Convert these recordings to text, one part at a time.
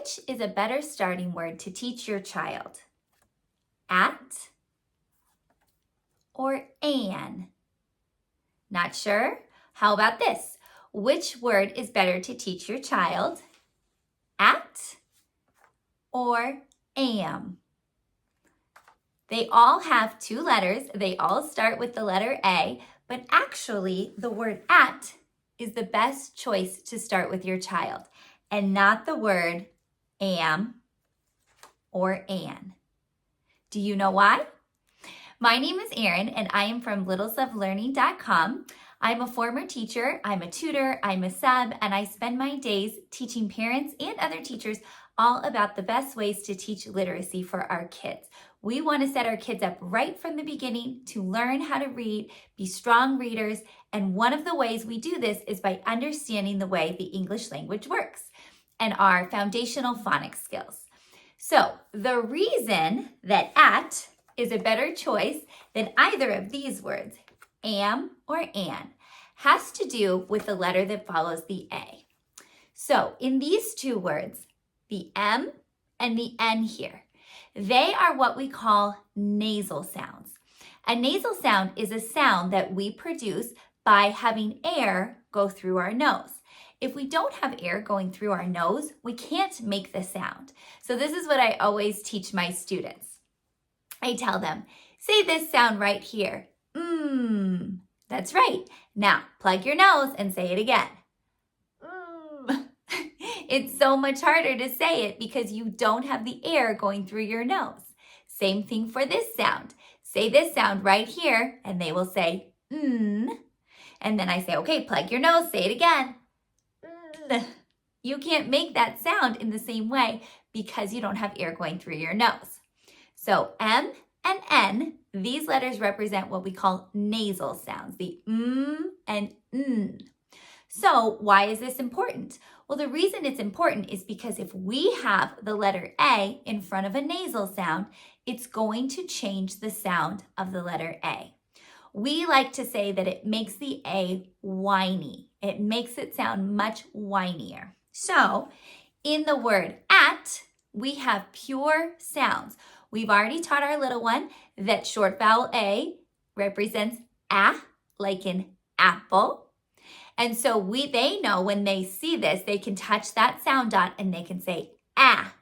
Which is a better starting word to teach your child? At or an? Not sure? How about this? Which word is better to teach your child? At or am? They all have two letters. They all start with the letter A, but actually the word at is the best choice to start with your child, and not the word am or an. Do you know why? My name is Erin, and I am from littlestufflearning.com. I'm a former teacher, I'm a tutor, I'm a sub, and I spend my days teaching parents and other teachers all about the best ways to teach literacy for our kids. We want to set our kids up right from the beginning to learn how to read, be strong readers, and one of the ways we do this is by understanding the way the English language works and our foundational phonics skills. So the reason that at is a better choice than either of these words, am or an, has to do with the letter that follows the A. So in these two words, the M and the N here, they are what we call nasal sounds. A nasal sound is a sound that we produce by having air go through our nose. If we don't have air going through our nose, we can't make the sound. So this is what I always teach my students. I tell them, say this sound right here. That's right. Now plug your nose and say it again. It's so much harder to say it because you don't have the air going through your nose. Same thing for this sound. Say this sound right here, and they will say, And then I say, okay, plug your nose, say it again. You can't make that sound in the same way because you don't have air going through your nose. So M and N, these letters represent what we call nasal sounds, the and n. So why is this important? Well, the reason it's important is because if we have the letter A in front of a nasal sound, it's going to change the sound of the letter A. We like to say that it makes the A whiny. It makes it sound much whinier. So in the word at, we have pure sounds. We've already taught our little one that short vowel A represents A, like in apple. And so they know when they see this, they can touch that sound dot and they can say ah.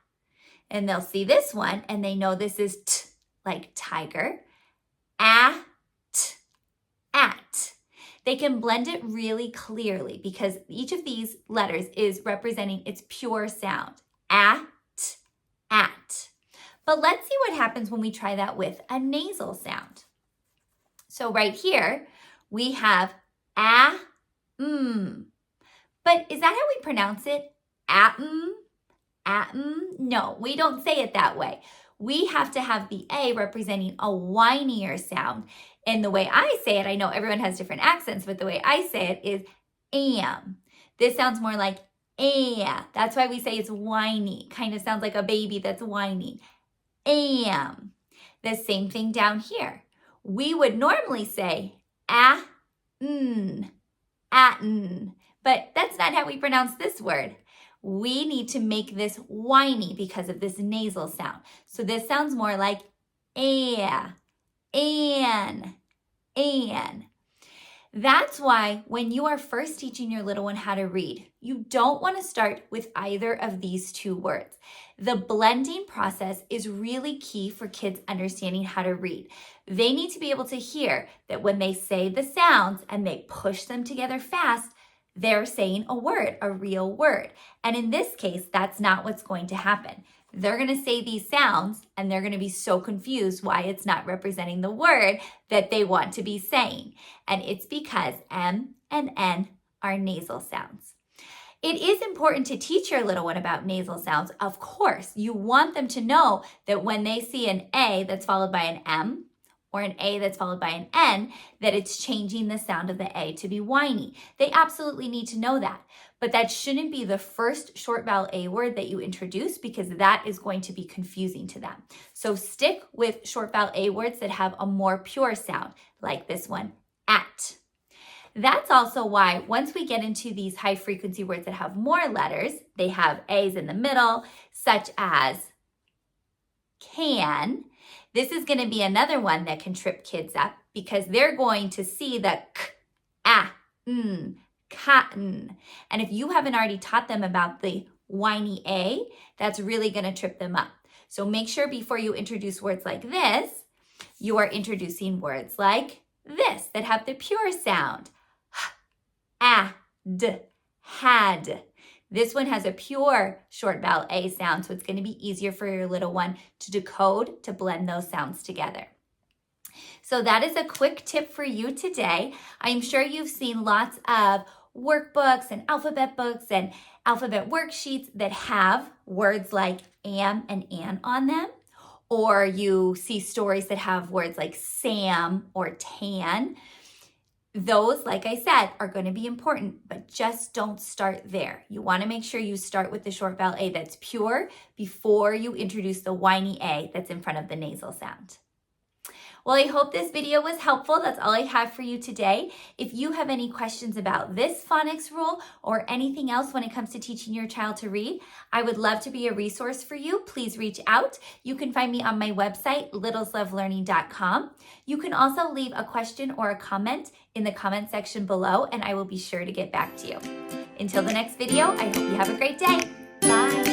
And they'll see this one and they know this is t, like tiger. At. They can blend it really clearly because each of these letters is representing its pure sound. At. But let's see what happens when we try that with a nasal sound. So right here, we have But is that how we pronounce it? No, we don't say it that way. We have to have the A representing a whinier sound. And the way I say it, I know everyone has different accents, but the way I say it is am. This sounds more like That's why we say it's whiny. Kind of sounds like a baby that's whining. Am. The same thing down here. We would normally say atten, but that's not how we pronounce this word. We need to make this whiny because of this nasal sound. So this sounds more like an. That's why when you are first teaching your little one how to read, you don't want to start with either of these two words. The blending process is really key for kids understanding how to read. They need to be able to hear that when they say the sounds and they push them together fast, they're saying a word, a real word. And in this case, that's not what's going to happen. They're going to say these sounds and they're going to be so confused why it's not representing the word that they want to be saying. And it's because M and N are nasal sounds. It is important to teach your little one about nasal sounds. Of course, you want them to know that when they see an A that's followed by an M or an A that's followed by an N, that it's changing the sound of the A to be whiny. They absolutely need to know that. But that shouldn't be the first short vowel A word that you introduce because that is going to be confusing to them. So stick with short vowel A words that have a more pure sound, like this one, at. That's also why once we get into these high frequency words that have more letters, they have A's in the middle, such as can. This is going to be another one that can trip kids up because they're going to see the k, cotton. And if you haven't already taught them about the whiny A, that's really going to trip them up. So make sure before you introduce words like this, you are introducing words like this that have the pure sound. Had. This one has a pure short vowel A sound, so it's going to be easier for your little one to decode, to blend those sounds together. So that is a quick tip for you today. I'm sure you've seen lots of workbooks and alphabet books and alphabet worksheets that have words like am and an on them. Or you see stories that have words like Sam or tan. Those, like I said, are going to be important, but just don't start there. You want to make sure you start with the short vowel A that's pure before you introduce the whiny A that's in front of the nasal sound. Well, I hope this video was helpful. That's all I have for you today. If you have any questions about this phonics rule or anything else when it comes to teaching your child to read, I would love to be a resource for you. Please reach out. You can find me on my website, littleslovelearning.com. You can also leave a question or a comment in the comment section below, and I will be sure to get back to you. Until the next video, I hope you have a great day. Bye.